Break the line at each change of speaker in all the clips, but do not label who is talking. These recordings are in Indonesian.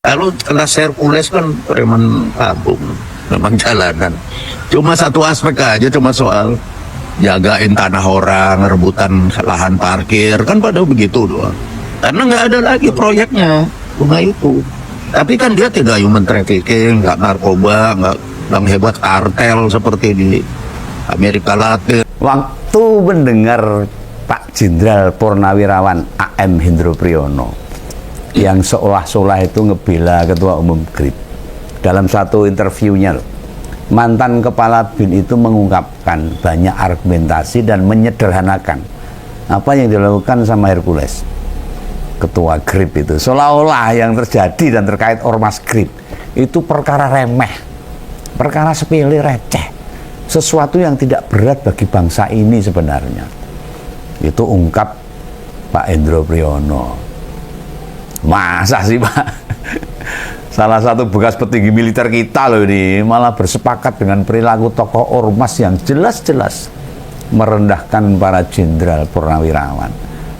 Lalu kelas Hercules kan preman kampung, memang jalanan. Cuma satu aspek aja, cuma soal jagain tanah orang, rebutan lahan parkir, kan pada begitu doang. Karena nggak ada lagi proyeknya, cuma itu. Tapi kan dia tidak human trafficking, nggak narkoba, nggak yang hebat kartel seperti di Amerika Latin.
Waktu mendengar Pak Jenderal Purnawirawan AM Hendro Priyono yang seolah-olah itu ngebela Ketua Umum GRIP dalam satu interviewnya loh, mantan Kepala BIN itu mengungkapkan banyak argumentasi dan menyederhanakan apa yang dilakukan sama Hercules, Ketua GRIP itu, seolah-olah yang terjadi dan terkait Ormas GRIP itu perkara remeh, perkara sepele, receh, sesuatu yang tidak berat bagi bangsa ini sebenarnya. Itu ungkap Pak Hendro Priyono. Masa sih Pak, salah satu bekas petinggi militer kita loh ini malah bersepakat dengan perilaku tokoh ormas yang jelas-jelas merendahkan para jenderal purnawirawan.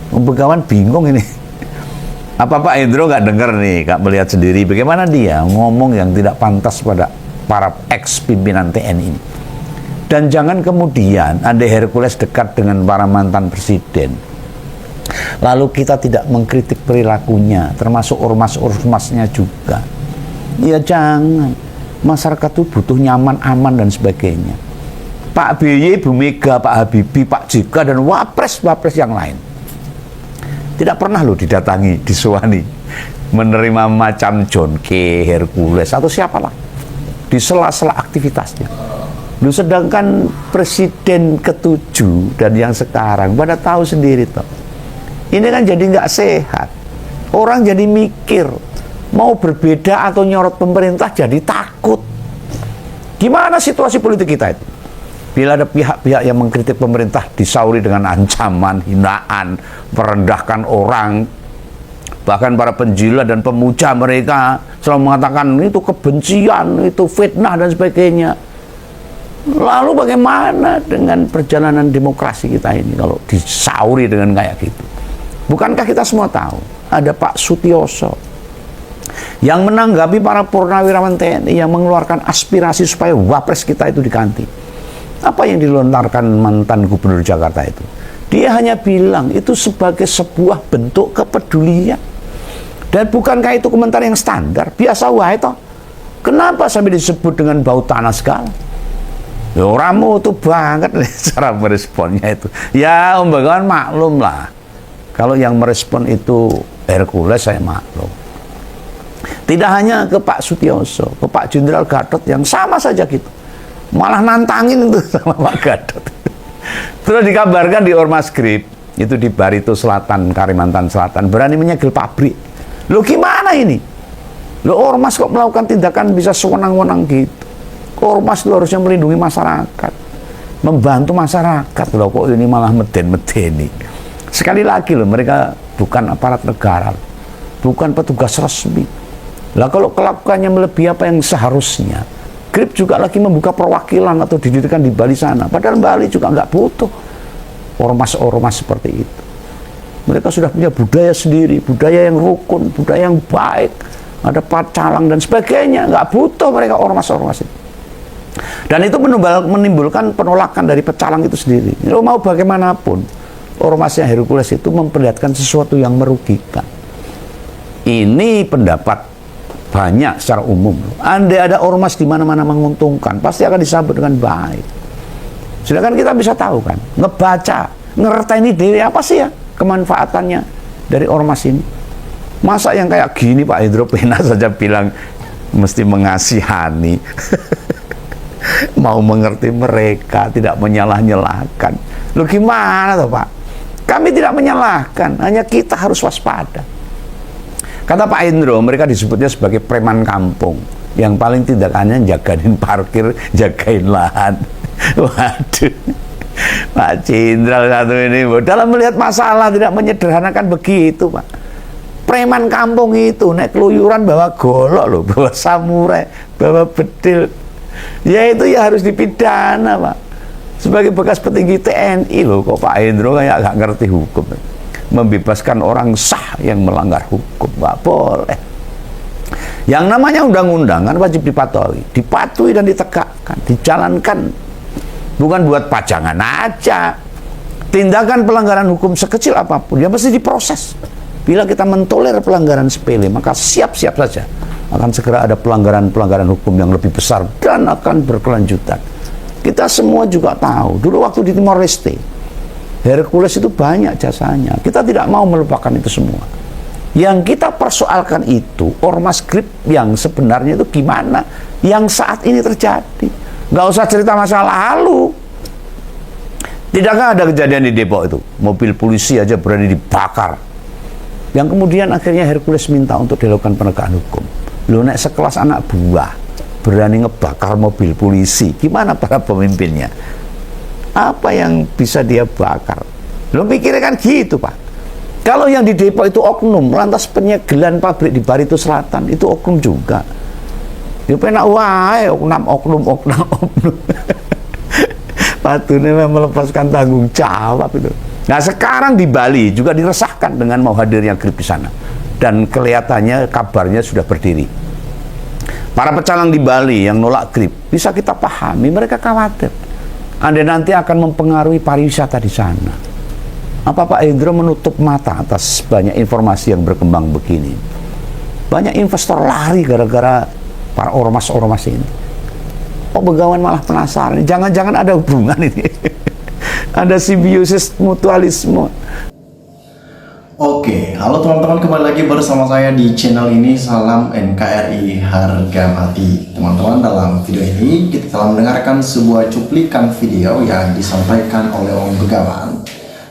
Begawan bingung ini. Apa Pak Hendro nggak dengar nih, nggak melihat sendiri bagaimana dia ngomong yang tidak pantas pada para ex pimpinan TNI ini. Dan jangan kemudian andai Hercules dekat dengan para mantan presiden, lalu kita tidak mengkritik perilakunya, termasuk ormas-ormasnya juga. Ya jangan. Masyarakat itu butuh nyaman, aman, dan sebagainya. Pak BY, Bu Mega, Pak Habibie, Pak JK, dan wapres-wapres yang lain tidak pernah loh didatangi, disuani, menerima macam John K, Hercules, atau siapalah di sela-sela aktivitasnya. Loh, sedangkan presiden ke-7 dan yang sekarang pada tahu sendiri toh. Ini kan jadi nggak sehat. Orang jadi mikir, mau berbeda atau nyorot pemerintah jadi takut. Gimana situasi politik kita itu? Bila ada pihak-pihak yang mengkritik pemerintah disauri dengan ancaman, hinaan, merendahkan orang, bahkan para penjilat dan pemuja mereka selalu mengatakan itu kebencian, itu fitnah dan sebagainya. Lalu bagaimana dengan perjalanan demokrasi kita ini kalau disauri dengan kayak gitu? Bukankah kita semua tahu ada Pak Sutioso yang menanggapi para purnawirawan TNI yang mengeluarkan aspirasi supaya wapres kita itu diganti? Apa yang dilontarkan mantan gubernur Jakarta itu? Dia hanya bilang itu sebagai sebuah bentuk kepedulian. Dan bukankah itu komentar yang standar? Biasa wae toh. Kenapa sampai disebut dengan bau tanah segala? Ya oramu tuh banget cara meresponnya itu. Ya Om Begawan maklum lah. Kalau yang merespon itu Hercules, saya maklum. Tidak hanya ke Pak Sutioso, ke Pak Jenderal Gatot yang sama saja gitu. Malah nantangin itu sama Pak Gatot. Terus dikabarkan di Ormas GRIP, itu di Barito Selatan, Kalimantan Selatan, berani menyegel pabrik. Loh gimana ini? Loh Ormas kok melakukan tindakan bisa sewenang-wenang gitu? Ormas itu harusnya melindungi masyarakat, membantu masyarakat. Loh kok ini malah meden-medeni. Sekali lagi loh, mereka bukan aparat negara, bukan petugas resmi. Lah kalau kelakuannya melebihi apa yang seharusnya, GRIP juga lagi membuka perwakilan atau didirikan di Bali sana. Padahal Bali juga nggak butuh ormas-ormas seperti itu. Mereka sudah punya budaya sendiri, budaya yang rukun, budaya yang baik, ada pacalang dan sebagainya. Nggak butuh mereka ormas-ormas itu. Dan itu menimbulkan penolakan dari pecalang itu sendiri. Kalau mau bagaimanapun, ormasnya Hercules itu memperlihatkan sesuatu yang merugikan. Ini pendapat banyak secara umum. Andai ada ormas di mana-mana menguntungkan, pasti akan disambut dengan baik. Sedangkan kita bisa tahu kan, ngebaca, ngerteni diri apa sih ya kemanfaatannya dari ormas ini. Masa yang kayak gini Pak Hendro Pena saja bilang mesti mengasihani. Mau mengerti mereka, tidak menyalah-nyalahkan. Loh gimana toh Pak? Kami tidak menyalahkan, hanya kita harus waspada. Kata Pak Hendro, mereka disebutnya sebagai preman kampung, yang paling tindakannya jagain parkir, jagain lahan. Waduh, Pak Jenderal satu ini dalam melihat masalah tidak menyederhanakan begitu Pak. Preman kampung itu naik keluyuran bawa golok loh, bawa samurai, bawa bedil. Ya itu ya harus dipidana Pak. Sebagai bekas petinggi TNI loh, kok Pak Hendro kayak gak ngerti hukum. Membebaskan orang sah yang melanggar hukum, nggak boleh. Yang namanya undang-undang kan wajib dipatuhi dan ditegakkan, dijalankan. Bukan buat pajangan aja. Tindakan pelanggaran hukum sekecil apapun, ya mesti diproses. Bila kita mentoler pelanggaran sepele, maka siap-siap saja akan segera ada pelanggaran-pelanggaran hukum yang lebih besar dan akan berkelanjutan. Kita semua juga tahu, dulu waktu di Timor Leste, Hercules itu banyak jasanya. Kita tidak mau melupakan itu semua. Yang kita persoalkan itu ormas grip yang sebenarnya itu gimana, yang saat ini terjadi. Nggak usah cerita masa lalu. Tidakkah ada kejadian di Depok itu, mobil polisi aja berani dibakar, yang kemudian akhirnya Hercules minta untuk dilakukan penegakan hukum. Loh, nek sekelas anak buah berani ngebakar mobil polisi, gimana para pemimpinnya? Apa yang bisa dia bakar? Lo pikirnya kan gitu, Pak. Kalau yang di Depok itu oknum, lantas penyegelan pabrik di Barito Selatan itu oknum juga. Ya penak wae oknum. Patutnya melepaskan tanggung jawab itu. Nah, sekarang di Bali juga diresahkan dengan mau hadirnya grip di sana. Dan kelihatannya kabarnya sudah berdiri. Para pecalang di Bali yang nolak grip, bisa kita pahami, mereka khawatir Anda nanti akan mempengaruhi pariwisata di sana. Apa Pak Hendro menutup mata atas banyak informasi yang berkembang begini? Banyak investor lari gara-gara para ormas-ormas ini. Oh, Begawan malah penasaran, jangan-jangan ada hubungan ini. Ada simbiosis mutualisme.
Oke, halo teman-teman, kembali lagi bersama saya di channel ini. Salam NKRI harga mati. Teman-teman, dalam video ini kita telah mendengarkan sebuah cuplikan video yang disampaikan oleh Om Begawan.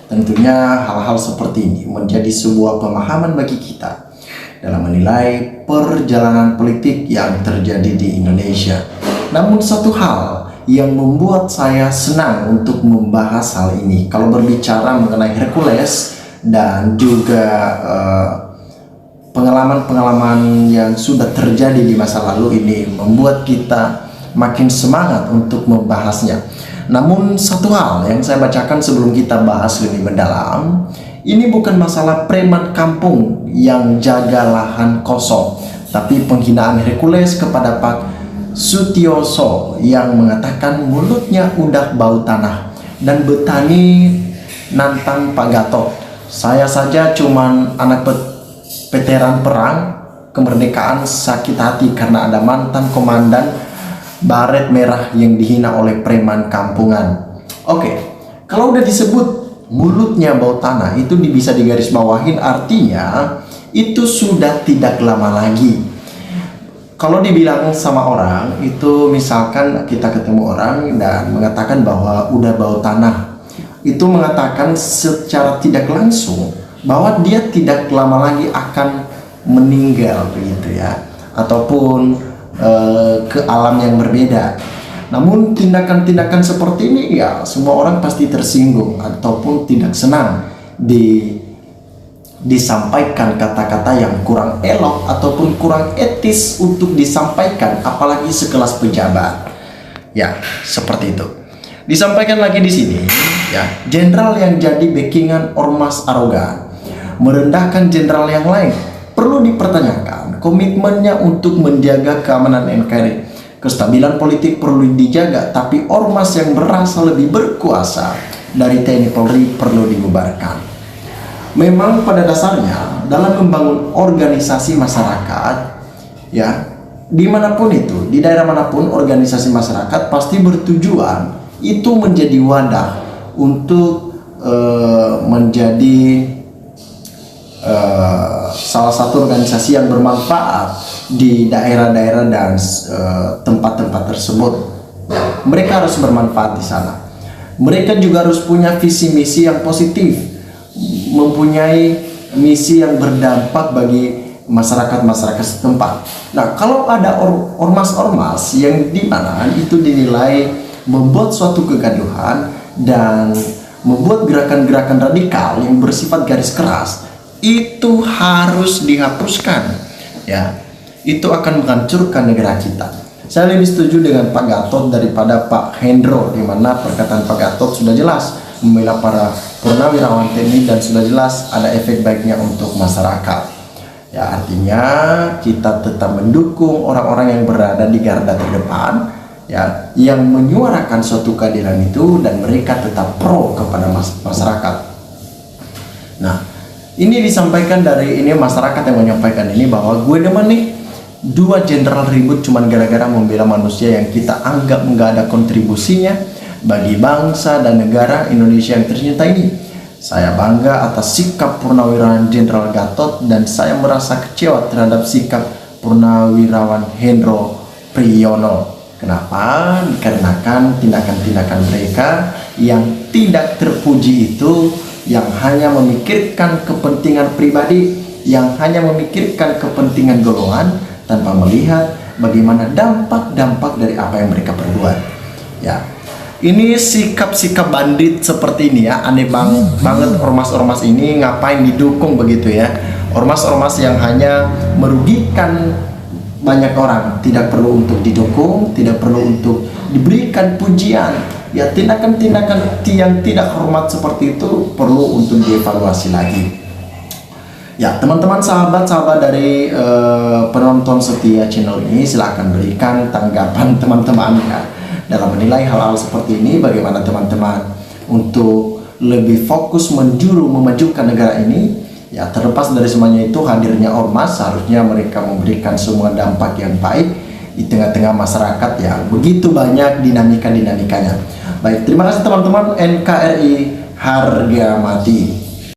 Tentunya hal-hal seperti ini menjadi sebuah pemahaman bagi kita dalam menilai perjalanan politik yang terjadi di Indonesia. Namun satu hal yang membuat saya senang untuk membahas hal ini, kalau berbicara mengenai Hercules dan juga pengalaman-pengalaman yang sudah terjadi di masa lalu ini, membuat kita makin semangat untuk membahasnya. Namun satu hal yang saya bacakan sebelum kita bahas lebih mendalam, ini bukan masalah preman kampung yang jaga lahan kosong, tapi penghinaan Hercules kepada Pak Sutioso yang mengatakan mulutnya udah bau tanah dan betani nantang Pak Gatot. Saya saja cuman anak veteran perang kemerdekaan sakit hati karena ada mantan komandan baret merah yang dihina oleh preman kampungan. Oke, kalau udah disebut mulutnya bau tanah, itu bisa digarisbawahin, artinya itu sudah tidak lama lagi. Kalau dibilang sama orang, itu misalkan kita ketemu orang dan mengatakan bahwa udah bau tanah, itu mengatakan secara tidak langsung bahwa dia tidak lama lagi akan meninggal, begitu ya, ataupun ke alam yang berbeda. Namun tindakan-tindakan seperti ini ya semua orang pasti tersinggung ataupun tidak senang disampaikan kata-kata yang kurang elok ataupun kurang etis untuk disampaikan, apalagi sekelas pejabat. Ya, seperti itu. Disampaikan lagi di sini, ya, jenderal yang jadi backingan ormas arogan merendahkan jenderal yang lain. Perlu dipertanyakan komitmennya untuk menjaga keamanan NKRI. Kestabilan politik perlu dijaga, tapi ormas yang merasa lebih berkuasa dari TNI Polri perlu dibubarkan. Memang pada dasarnya dalam membangun organisasi masyarakat, ya, dimanapun itu, di daerah manapun organisasi masyarakat pasti bertujuan itu menjadi wadah untuk menjadi salah satu organisasi yang bermanfaat di daerah-daerah dan tempat-tempat tersebut. Mereka harus bermanfaat di sana. Mereka juga harus punya visi misi yang positif, mempunyai misi yang berdampak bagi masyarakat-masyarakat setempat. Nah, kalau ada ormas-ormas yang dimana itu dinilai membuat suatu kegaduhan dan membuat gerakan-gerakan radikal yang bersifat garis keras, itu harus dihapuskan, ya. Itu akan menghancurkan negara kita. Saya lebih setuju dengan Pak Gatot daripada Pak Hendro, di mana perkataan Pak Gatot sudah jelas membela para purnawirawan TNI dan sudah jelas ada efek baiknya untuk masyarakat. Ya, artinya kita tetap mendukung orang-orang yang berada di garda terdepan, ya, yang menyuarakan suatu keadilan itu, dan mereka tetap pro kepada masyarakat. Nah, ini disampaikan dari ini masyarakat yang menyampaikan ini, bahwa gue demen nih dua jenderal ribut cuman gara-gara membela manusia yang kita anggap nggak ada kontribusinya bagi bangsa dan negara Indonesia yang tercinta ini. Saya bangga atas sikap Purnawirawan Jenderal Gatot, dan saya merasa kecewa terhadap sikap Purnawirawan Hendro Priyono. Kenapa? Dikarenakan tindakan-tindakan mereka yang tidak terpuji itu, yang hanya memikirkan kepentingan pribadi, yang hanya memikirkan kepentingan golongan, tanpa melihat bagaimana dampak-dampak dari apa yang mereka perbuat. Ya, ini sikap-sikap bandit seperti ini ya, aneh banget ormas-ormas ini ngapain didukung begitu ya. Ormas-ormas yang hanya merugikan banyak orang, tidak perlu untuk didukung, tidak perlu untuk diberikan pujian. Ya, tindakan-tindakan yang tidak hormat seperti itu perlu untuk dievaluasi lagi. Ya, teman-teman, sahabat-sahabat dari penonton setia channel ini, silahkan berikan tanggapan teman-teman ya dalam menilai hal-hal seperti ini. Bagaimana teman-teman untuk lebih fokus menjuru memajukan negara ini? Ya, terlepas dari semuanya itu, hadirnya ormas seharusnya mereka memberikan semua dampak yang baik di tengah-tengah masyarakat ya. Begitu banyak dinamika-dinamikanya. Baik, terima kasih teman-teman. NKRI harga mati.